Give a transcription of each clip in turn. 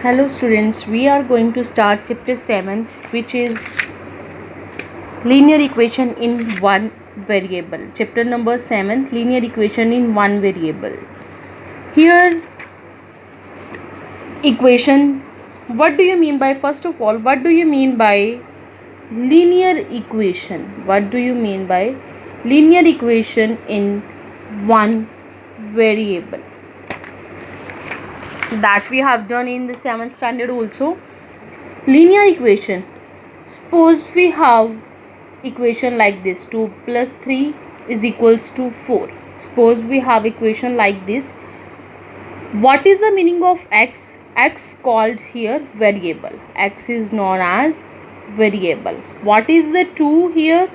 Hello students, we are going to start chapter 7, which is linear equation in one variable. Chapter number 7, linear equation in one variable. Here equation, what do you mean by, first of all, what do you mean by linear equation? What do you mean by linear equation in one variable? That we have done in the 7th standard also. Linear equation. Suppose we have equation like this, 2 plus 3 is equals to 4. Suppose we have equation like this. What is the meaning of x? X called here variable. X is known as variable. What is the 2 here?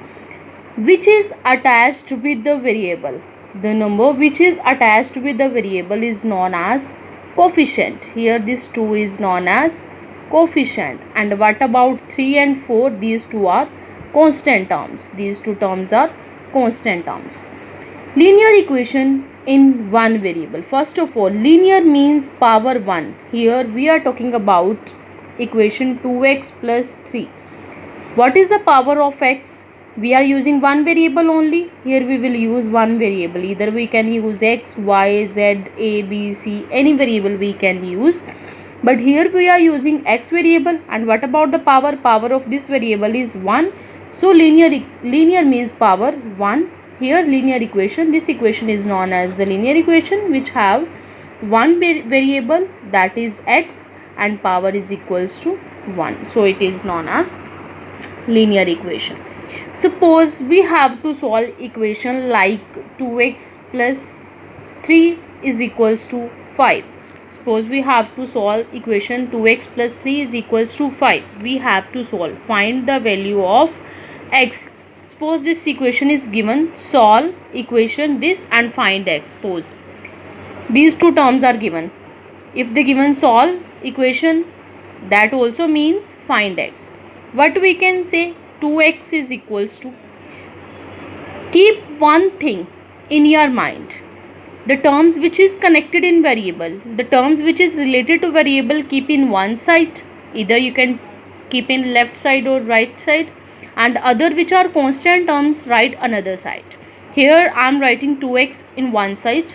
Which is attached with the variable. The number which is attached with the variable is known as coefficient. Here this 2 is known as coefficient. And what about 3 and 4? These two are constant terms. These two terms are constant terms. Linear equation in one variable. First of all, linear means power 1. Here we are talking about equation 2x plus 3. What is the power of x? We are using one variable only. Here we will use one variable. Either we can use x, y, z, a, b, c, any variable we can use. But here we are using x variable. And what about the power? Power of this variable is 1. So linear means power 1. Here linear equation. This equation is known as the linear equation, which have one variable, that is x, and power is equals to 1. So it is known as linear equation. Suppose we have to solve equation like 2x plus 3 is equals to 5. Suppose we have to solve equation 2x plus 3 is equals to 5. We have to solve. Find the value of x. Suppose this equation is given. Solve equation this and find x. Suppose these two terms are given. If they given solve equation, that also means find x. What we can say? 2x is equals to, keep one thing in your mind, the terms which is connected in variable, the terms which is related to variable, keep in one side. Either you can keep in left side or right side, and other which are constant terms, write another side. Here I am writing 2x in one side.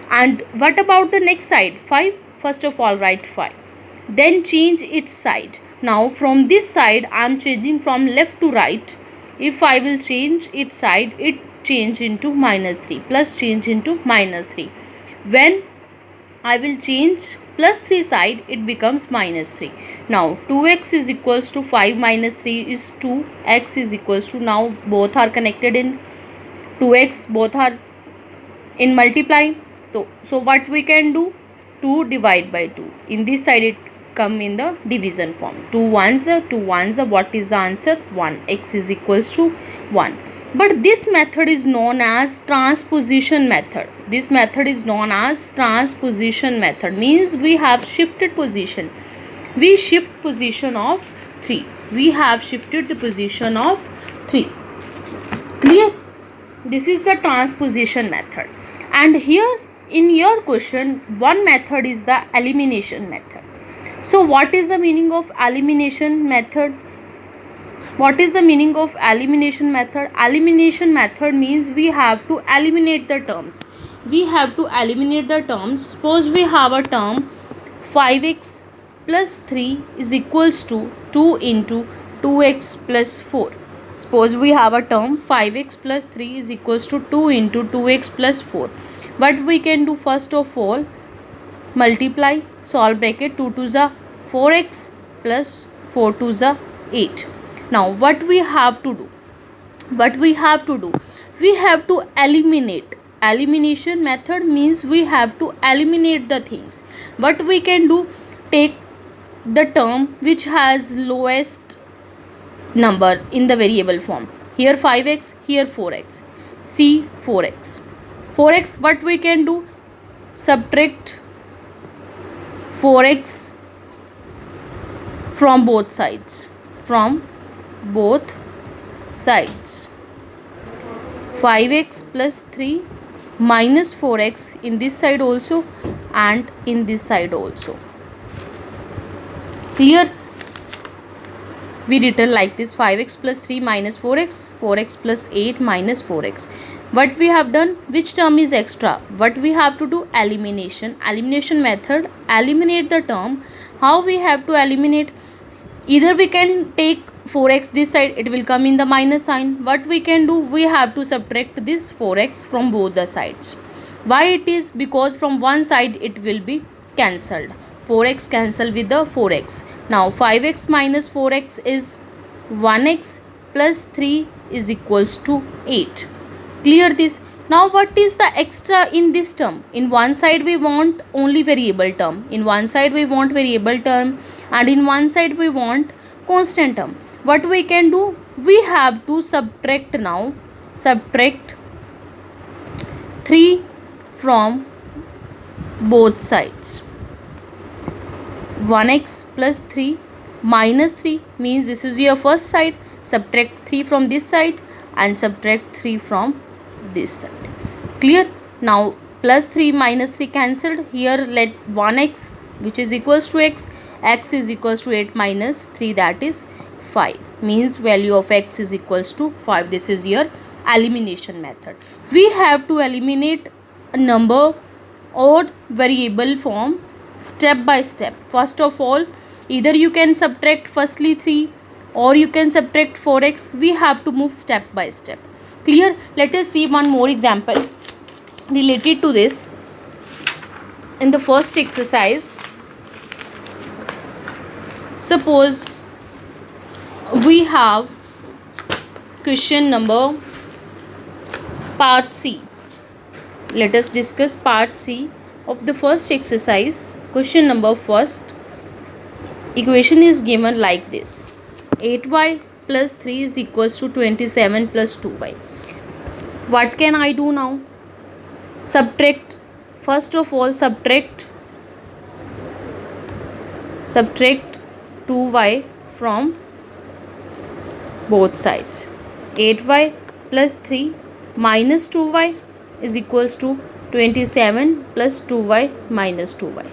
And what about the next side? 5. First of all write 5, then change its side. Now from this side I am changing from left to right. If I will change its side, it change into minus 3, plus change into minus 3. When I will change plus 3 side, it becomes minus 3. Now 2x is equals to 5 minus 3 is 2. X is equals to, now both are connected in 2x, both are in multiply. So what we can do? 2 divide by 2. In this side it come in the division form. 2 ones, what is the answer? 1. X is equals to 1. But this method is known as transposition method. This method is known as transposition method. Means we have shifted position. We shift position of 3. We have shifted the position of 3. Clear? This is the transposition method. And here in your question, one method is the elimination method. So what is the meaning of elimination method? What is the meaning of elimination method? Elimination method means we have to eliminate the terms. We have to eliminate the terms. Suppose we have a term 5x plus 3 is equals to 2 into 2x plus 4. Suppose we have a term 5x plus 3 is equals to 2 into 2x plus 4. What we can do? First of all, multiply, solve bracket, 2 to the 4x plus 4 to the 8. Now what we have to do? We have to eliminate. Elimination method means we have to eliminate the things. What we can do? Take the term which has lowest number in the variable form. Here 5x, here 4x. See 4x. 4x, what we can do? Subtract 4x from both sides. 5x plus 3 minus 4x in this side also and in this side also. Clear? We written like this: 5x plus 3 minus 4x, 4x plus 8 minus 4x. What we have done? Which term is extra? What we have to do? Elimination. Elimination method. Eliminate the term. How we have to eliminate? Either we can take 4x this side, it will come in the minus sign. What we can do? We have to subtract this 4x from both the sides. Why it is? Because from one side it will be cancelled. 4x cancel with the 4x. Now 5x minus 4x is 1x plus 3 is equals to 8. Clear this? Now what is the extra in this term? In one side we want only variable term. In one side we want variable term, and in one side we want constant term. What we can do? We have to subtract now. Subtract 3 from both sides. 1x plus 3 minus 3 means this is your first side. Subtract 3 from this side and subtract 3 from this side. Clear? Now plus 3 minus 3 cancelled. Here let 1x which is equals to x. X is equals to 8 minus 3, that is 5. Means value of x is equals to 5. This is your elimination method. We have to eliminate a number or variable form step by step. First of all, either you can subtract firstly 3 or you can subtract 4x. We have to move step by step. Clear? Let us see one more example related to this. In the first exercise, suppose we have question number part C. Let us discuss part C of the first exercise. Question number first. Equation is given like this: 8y plus 3 is equals to 27 plus 2y. What can I do now? Subtract. First of all, subtract 2y from both sides. 8y plus 3 minus 2y is equals to 27 plus 2y minus 2y.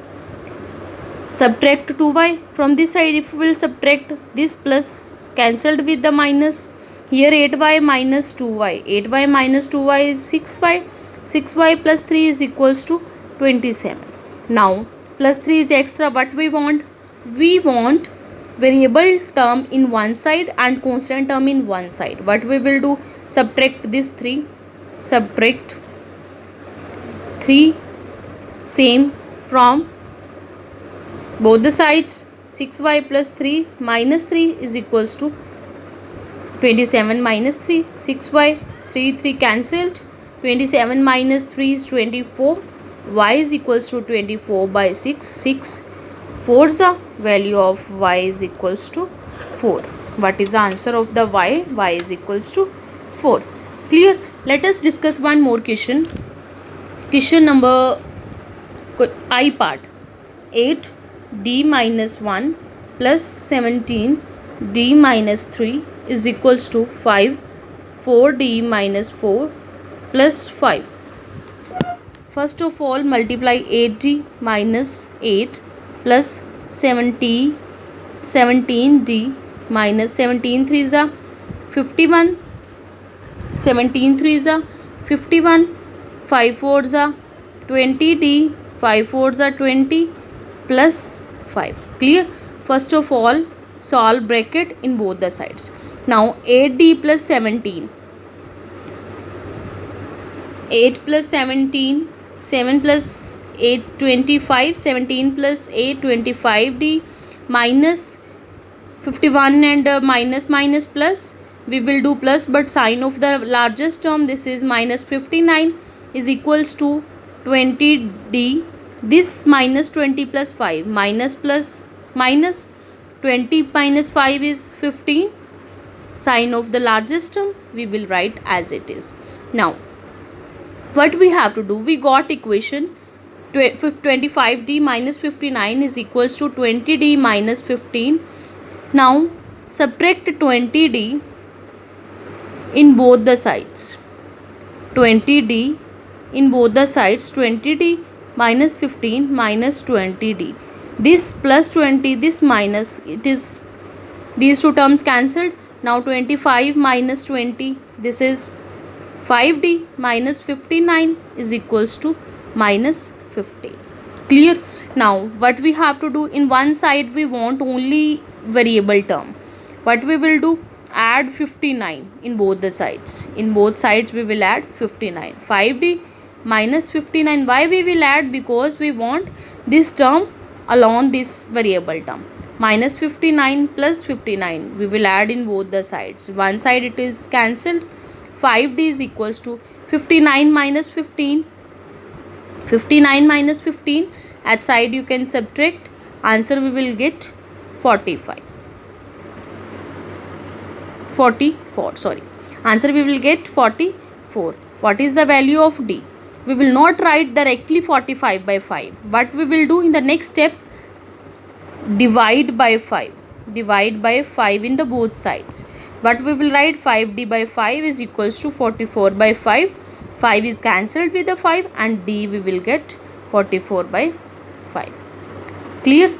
Subtract 2y from this side. If we will subtract this plus cancelled with the minus, here 8y minus 2y. 8y minus 2y is 6y. 6y plus 3 is equals to 27. Now plus 3 is extra. What we want? We want variable term in one side and constant term in one side. What we will do? Subtract this 3. Subtract 3 same from both the sides. 6y plus 3 minus 3 is equals to 27 minus 3. 6y, 3 cancelled. 27 minus 3 is 24. Y is equals to 24 by 6. 6 4's the value of y is equals to 4. What is the answer of the y? Y is equals to 4. Clear? Let us discuss one more question. Question number I part. 8d minus 1 plus 17d minus 3 is equals to 5. 4d minus 4 plus 5. First of all, multiply 8d minus 8 plus 17d minus 17 3 is a 51. 17 3 is a 51. 5 4 is a 20d. 5 4 is a 20 plus 5. Clear? First of all, solve bracket in both the sides. Now 8d plus 17. 8 plus 17. 7 plus 8 25. 17 plus 8 25d minus 51 and minus plus. We will do plus, but sign of the largest term, this is minus 59 is equals to 20d. This minus 20 plus 5 minus plus minus 20 minus 5 is 15. Sign of the largest term we will write as it is. Now what we have to do? We got equation 25d minus 59 is equals to 20d minus 15. Now subtract 20d in both the sides. 20d in both the sides. 20d minus 15 minus 20d. This plus 20, this minus, it is these two terms cancelled. Now 25 minus 20, this is 5d minus 59 is equals to minus 15. Clear? Now what we have to do, in one side we want only variable term. What we will do? Add 59 in both the sides. In both sides we will add 59. 5d minus 59. Why we will add? Because we want this term along this variable term. Minus 59 plus 59 we will add in both the sides. One side it is cancelled. 5d is equals to 59 minus 15. 59 minus 15, at side you can subtract, answer we will get 44, sorry, answer we will get 44. What is the value of d? We will not write directly 45 by 5. What we will do in the next step, divide by 5. Divide by 5 in the both sides. What we will write, 5d by 5 is equals to 44 by 5. 5 is cancelled with the 5 and d we will get 44 by 5. Clear?